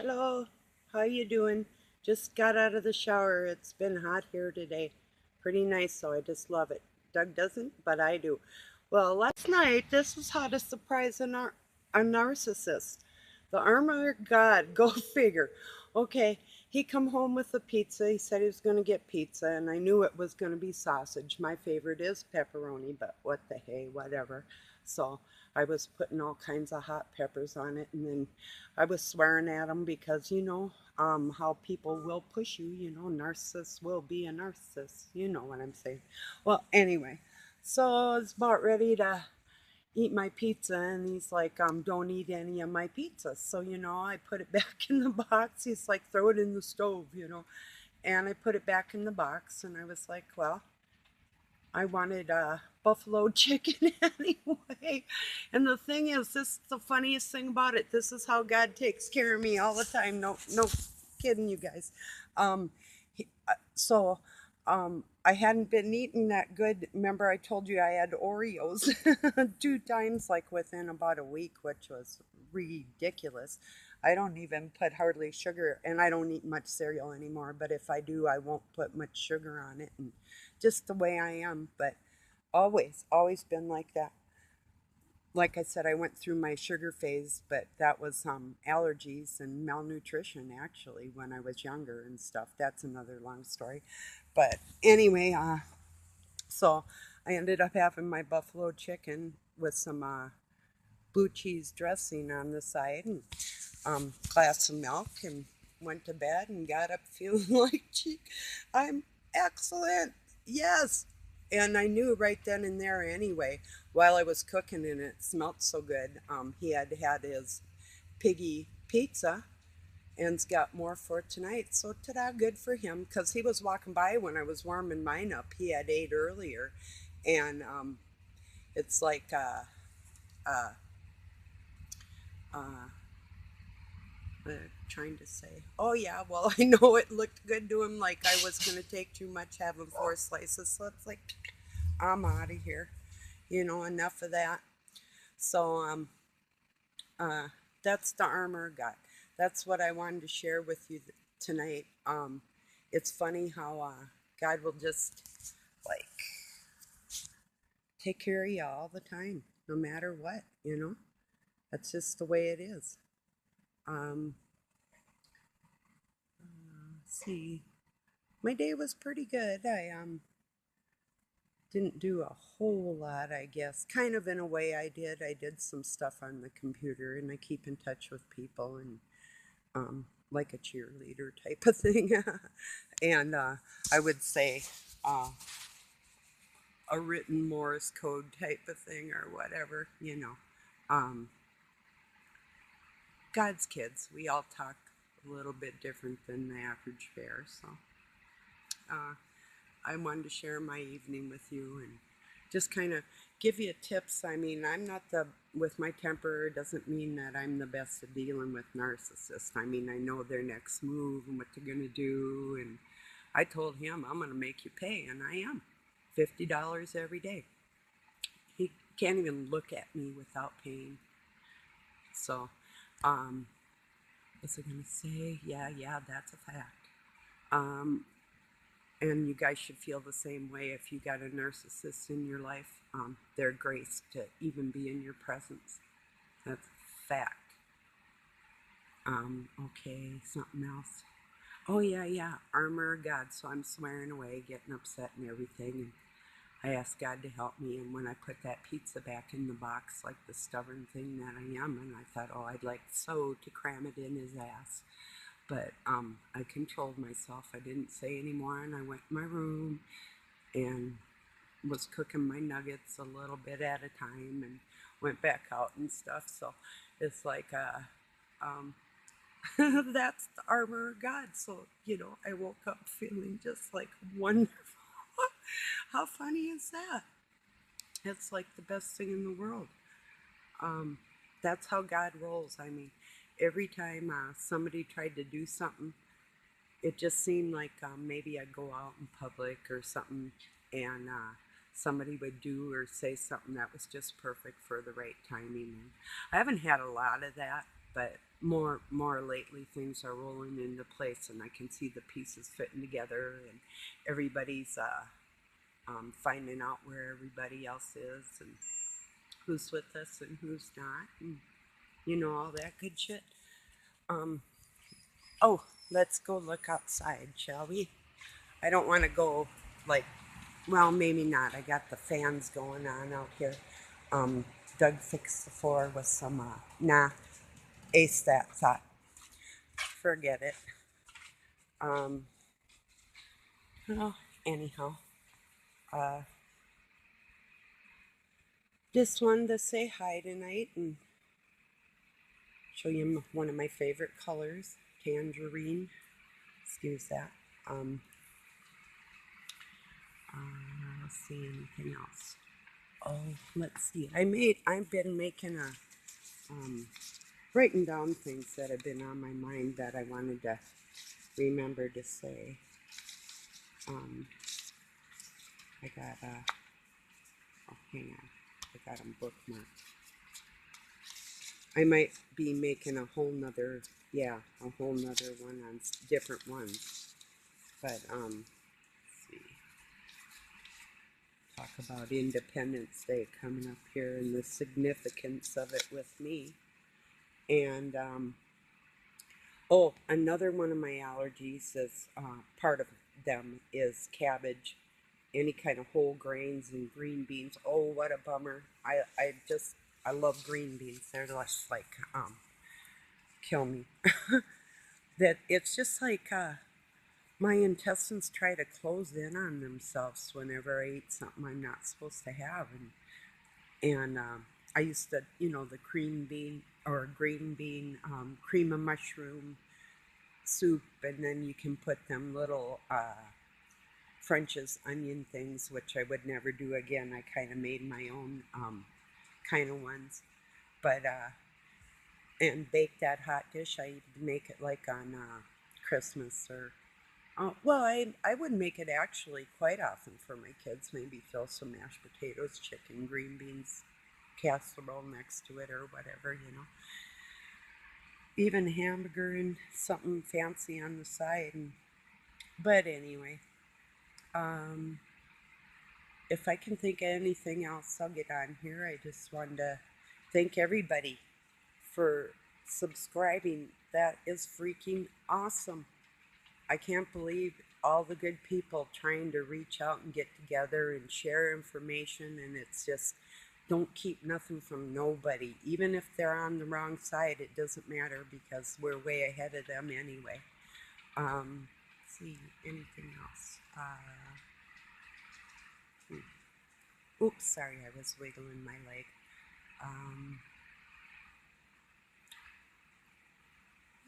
Hello, how you doing? Just got out of the shower. It's been hot here today. Pretty nice, so I just love it. Doug doesn't, but I do. Well, last night, this was how to surprise a narcissist. The Armour of God, go figure. Okay, he come home with the pizza. He said he was going to get pizza, and I knew it was going to be sausage. My favorite is pepperoni, but what the hey, whatever. So I was putting all kinds of hot peppers on it, and then I was swearing at him because, how people will push you, narcissists will be a narcissist. You know what I'm saying. Well, anyway, so I was about ready to eat my pizza, and he's like, don't eat any of my pizza. So, I put it back in the box. He's like, throw it in the stove. And I put it back in the box, and I was like, well, I wanted buffalo chicken anyway. And the thing is, this is the funniest thing about it. This is how God takes care of me all the time. No, no kidding, you guys. Um, so I hadn't been eating that good. Remember, I told you I had Oreos 2 times, like within about a week, which was ridiculous. I don't even put hardly sugar, and I don't eat much cereal anymore. But if I do, I won't put much sugar on it, and just the way I am. But always been like that. Like I said, I went through my sugar phase, but that was allergies and malnutrition actually when I was younger and stuff. That's another long story. But anyway, so I ended up having my buffalo chicken with some blue cheese dressing on the side and glass of milk and went to bed and got up feeling like, gee, I'm excellent. Yes. And I knew right then and there anyway, while I was cooking and it smelled so good, he had had his piggy pizza and's got more for tonight. So ta-da, good for him. Because he was walking by when I was warming mine up. He had ate earlier. And it's like, uh, uh, trying to say, oh yeah, well, I know it looked good to him, like I was going to take too much having 4 slices. So it's like, I'm out of here. Enough of that. So, uh, that's the Armour of God. That's what I wanted to share with you tonight. It's funny how God will just like take care of you all the time, no matter what. That's just the way it is. Um, see, my day was pretty good. I didn't do a whole lot, I guess. Kind of in a way I did. I did some stuff on the computer and I keep in touch with people and like a cheerleader type of thing. And I would say a written Morse code type of thing or whatever. Um, God's kids, we all talk a little bit different than the average bear. So uh, I wanted to share my evening with you and just kind of give you tips. I mean, I'm not with my temper doesn't mean that I'm the best at dealing with narcissists. I mean, I know their next move and what they're going to do. And I told him, I'm going to make you pay. And I am. $50 every day. He can't even look at me without paying. So, um, what's I going to say? Yeah, that's a fact. Um, and you guys should feel the same way if you got a narcissist in your life. They're graced to even be in your presence. That's a fact. Okay, something else. Oh yeah, Armour of God. So I'm swearing away, getting upset and everything, and I asked God to help me. And when I put that pizza back in the box, like the stubborn thing that I am, and I thought, oh, I'd like so to cram it in his ass. But I controlled myself. I didn't say anymore, and I went in my room and was cooking my nuggets a little bit at a time and went back out and stuff. So it's like, um, that's the Armour of God. So, I woke up feeling just like wonderful. How funny is that? It's like the best thing in the world. Um, that's how God rolls. I mean, every time somebody tried to do something, it just seemed like maybe I'd go out in public or something and somebody would do or say something that was just perfect for the right timing. And I haven't had a lot of that, but more lately things are rolling into place, and I can see the pieces fitting together, and everybody's finding out where everybody else is and who's with us and who's not, and all that good shit. Um, oh, let's go look outside, shall we? I don't want to go like, well, maybe not. I got the fans going on out here. Um, Doug fixed the floor with some, nah, ace that thought. Forget it. Um, well, anyhow, uh, just wanted to say hi tonight and show you one of my favorite colors, tangerine. Excuse that. Um, let's see, anything else? Oh, let's see. I've been making writing down things that have been on my mind that I wanted to remember to say. Um, I got, oh, hang on. I got them bookmarked. I might be making a whole nother one on different ones. But, let's see. Talk about Independence Day coming up here and the significance of it with me. And, oh, another one of my allergies is, part of them is cabbage, any kind of whole grains and green beans. Oh, what a bummer. I love green beans. They're just like, kill me. That it's just like, my intestines try to close in on themselves whenever I eat something I'm not supposed to have. And I used to, the cream bean or green bean, cream of mushroom soup, and then you can put them little French's onion things, which I would never do again. I kind of made my own kind of ones, but and bake that hot dish. I make it like on Christmas or well, I would make it actually quite often for my kids. Maybe throw some mashed potatoes, chicken, green beans, casserole next to it or whatever. Even hamburger and something fancy on the side. But anyway, um, if I can think of anything else, I'll get on here. I just wanted to thank everybody for subscribing. That is freaking awesome. I can't believe all the good people trying to reach out and get together and share information, and it's just, don't keep nothing from nobody. Even if they're on the wrong side, it doesn't matter because we're way ahead of them anyway. Let's see, anything else? Oops, sorry, I was wiggling my leg.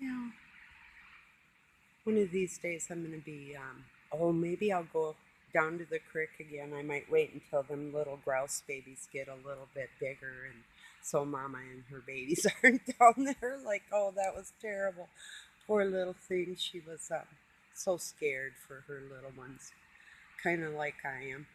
Yeah, one of these days I'm going to be, oh, maybe I'll go down to the creek again. I might wait until them little grouse babies get a little bit bigger, and so Mama and her babies aren't down there. Like, oh, that was terrible. Poor little thing. She was so scared for her little ones. Kind of like I am.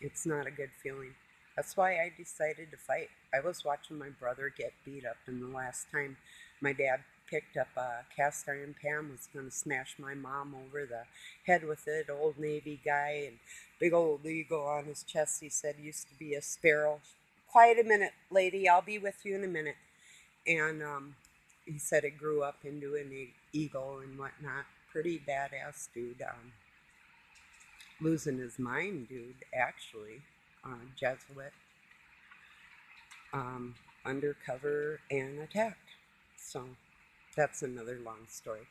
It's not a good feeling. That's why I decided to fight. I was watching my brother get beat up, and the last time my dad picked up a cast iron pan, was going to smash my mom over the head with it. Old Navy guy and big old eagle on his chest. He said used to be a sparrow. Quiet a minute, lady. I'll be with you in a minute. And he said it grew up into an eagle and whatnot. Pretty badass dude. Losing his mind, dude, actually. Jesuit. Undercover and attacked. So that's another long story.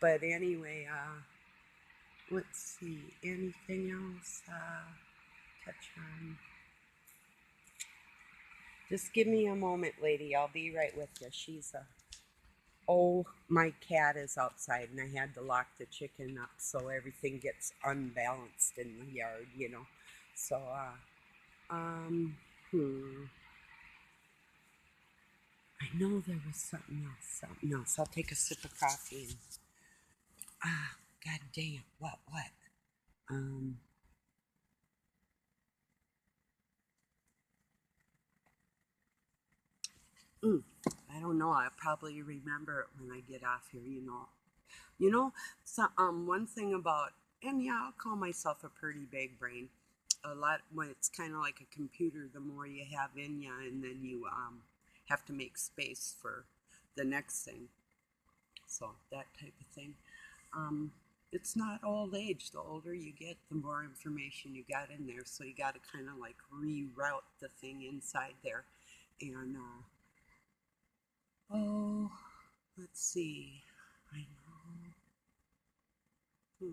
But anyway, let's see, anything else touch on? Just give me a moment, lady. I'll be right with you. She's oh, my cat is outside, and I had to lock the chicken up so everything gets unbalanced in the yard. So, I know there was something else. I'll take a sip of coffee and, god damn, what? Um, I don't know. I'll probably remember it when I get off here, you know. You know, so, one thing about, and yeah, I'll call myself a pretty big brain. A lot, when it's kind of like a computer, the more you have in you, and then you have to make space for the next thing. So that type of thing. Um, it's not old age. The older you get, the more information you got in there. So you got to kind of like reroute the thing inside there. And oh, let's see. I know. Darn.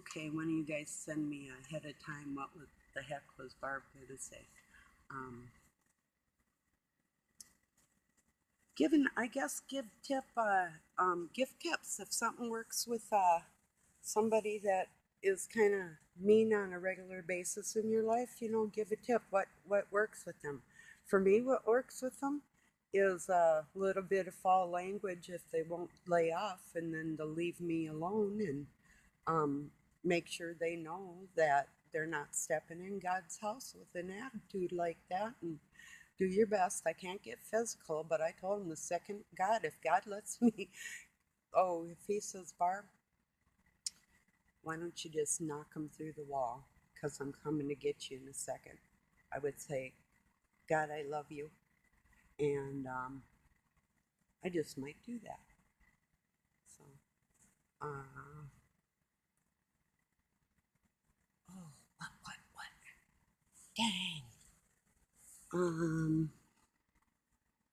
Okay, one of you guys send me ahead of time what the heck was Barb going to say. Um, I guess, gift tips if something works with somebody that is kind of mean on a regular basis in your life. You know, give a tip. What works with them? For me, what works with them is a little bit of foul language if they won't lay off, and then to leave me alone and um, make sure they know that they're not stepping in God's house with an attitude like that, and do your best. I can't get physical, but I told him the second God, if God lets me, oh, if he says, Barb, why don't you just knock him through the wall? Because I'm coming to get you in a second. I would say, God, I love you. And I just might do that. So, oh, what? Dang. Um,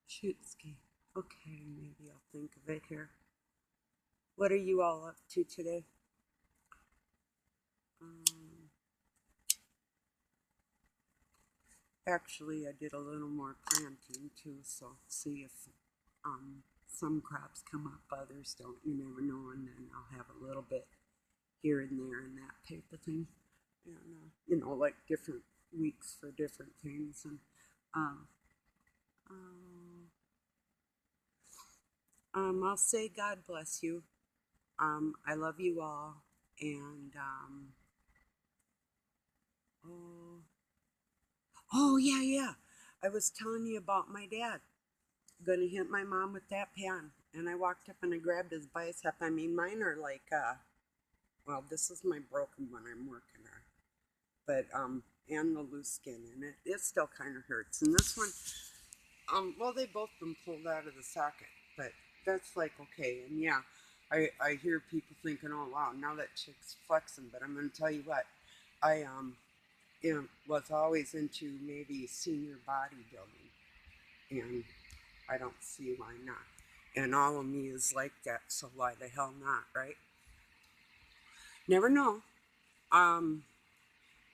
shoot ski. Okay, maybe I'll think of it here. What are you all up to today? Um, Actually, I did a little more planting too, so see if some crops come up, others don't. You never know, and then I'll have a little bit here and there and that type of thing. And you know, like different weeks for different things. And um, I'll say God bless you. I love you all, and oh, oh yeah. I was telling you about my dad. Gonna hit my mom with that pan. And I walked up and I grabbed his bicep. I mean, mine are like, well, this is my broken one I'm working on. But, and the loose skin in it. It still kind of hurts. And this one, well, they both been pulled out of the socket. But that's like, okay. And yeah, I hear people thinking, oh, wow, now that chick's flexing. But I'm gonna tell you what, I, you know, was always into maybe senior bodybuilding. And I don't see why not. And all of me is like that, so why the hell not, right? Never know. Um,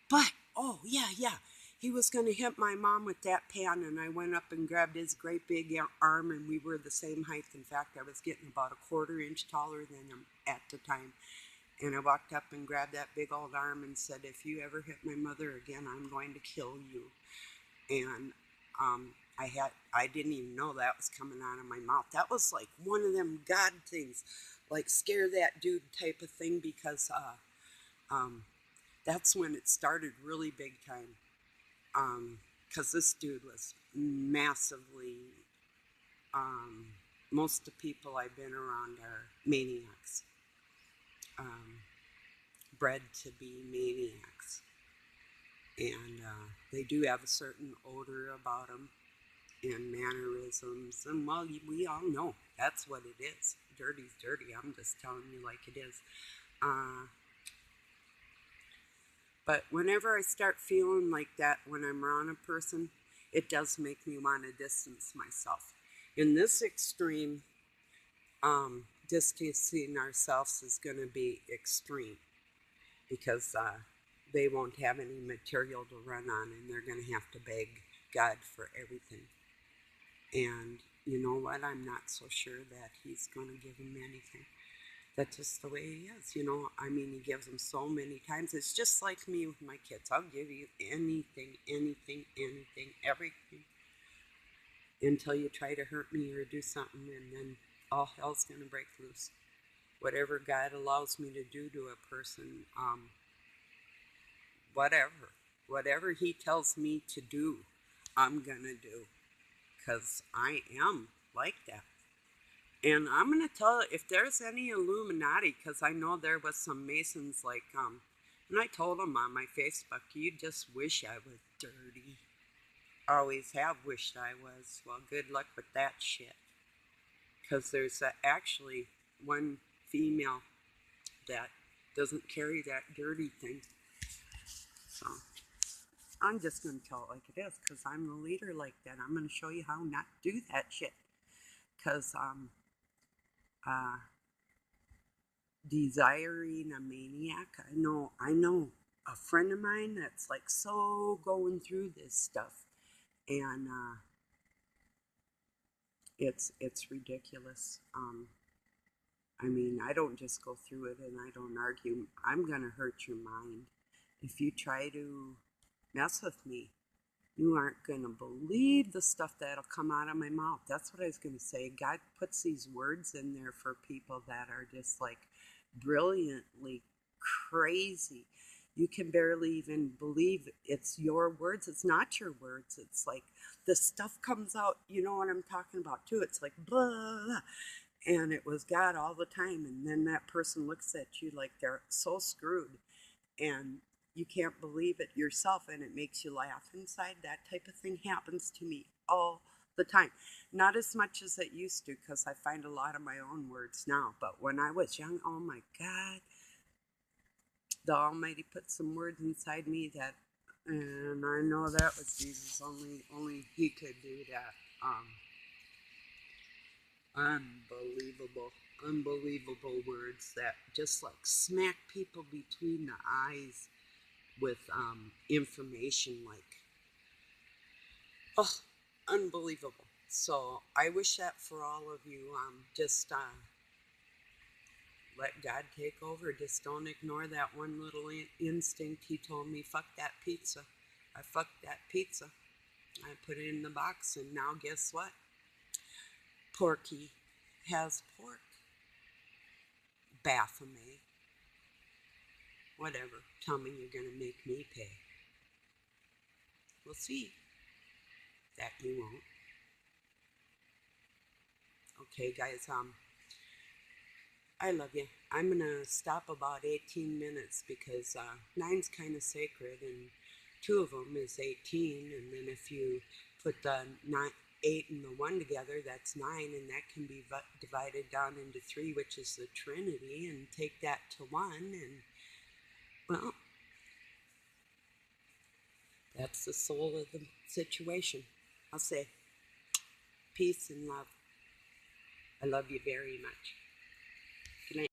but, oh, yeah. He was going to hit my mom with that pan, and I went up and grabbed his great big arm, and we were the same height. In fact, I was getting about a quarter-inch taller than him at the time. And I walked up and grabbed that big old arm and said, if you ever hit my mother again, I'm going to kill you. And I didn't even know that was coming out of my mouth. That was like one of them God things, like scare that dude type of thing, because um, that's when it started really big time. Because this dude was massively, um, most of the people I've been around are maniacs, um, bred to be maniacs. And they do have a certain odor about them and mannerisms. And well, we all know that's what it is. Dirty's dirty. I'm just telling you like it is. But whenever I start feeling like that when I'm around a person, it does make me want to distance myself. In this extreme, distancing ourselves is going to be extreme because they won't have any material to run on, and they're going to have to beg God for everything. And you know what? I'm not so sure that he's going to give them anything. That's just the way he is, you know. I mean, he gives them so many times. It's just like me with my kids. I'll give you anything, everything, until you try to hurt me or do something, and then all hell's going to break loose. Whatever God allows me to do to a person, whatever. Whatever he tells me to do, I'm gonna do. Because I am like that. And I'm gonna tell if there's any Illuminati, because I know there was some Masons like, and I told them on my Facebook, you just wish I was dirty. Always have wished I was. Well, good luck with that shit. Because there's actually one female that doesn't carry that dirty thing. So I'm just going to tell it like it is because I'm the leader like that. I'm going to show you how not to do that shit. Because uh, desiring a maniac, I know a friend of mine that's like so going through this stuff. And it's ridiculous. I mean, I don't just go through it and I don't argue. I'm going to hurt your mind. If you try to mess with me, you aren't going to believe the stuff that'll come out of my mouth. That's what I was going to say. God puts these words in there for people that are just like brilliantly crazy. You can barely even believe it's your words. It's not your words. It's like the stuff comes out. You know what I'm talking about too. It's like blah, blah, blah. And it was God all the time. And then that person looks at you like they're so screwed. And you can't believe it yourself, and it makes you laugh inside. That type of thing happens to me all the time. Not as much as it used to, because I find a lot of my own words now. But when I was young, oh my God, the Almighty put some words inside me that, and I know that was Jesus. Only He could do that. Unbelievable words that just like smack people between the eyes with information like, oh, unbelievable. So I wish that for all of you. Just let God take over. Just don't ignore that one little instinct. He told me, fuck that pizza. I fucked that pizza. I put it in the box, and now guess what? Porky has pork. Baphomet. Whatever. Tell me you're going to make me pay. We'll see. That you won't. Okay, guys, I love you. I'm going to stop about 18 minutes because 9's kind of sacred, and 2 of them is 18, and then if you put the 8 and the 1 together, that's 9, and that can be divided down into 3, which is the Trinity, and take that to 1, and, well, that's the soul of the situation. I'll say peace and love. I love you very much.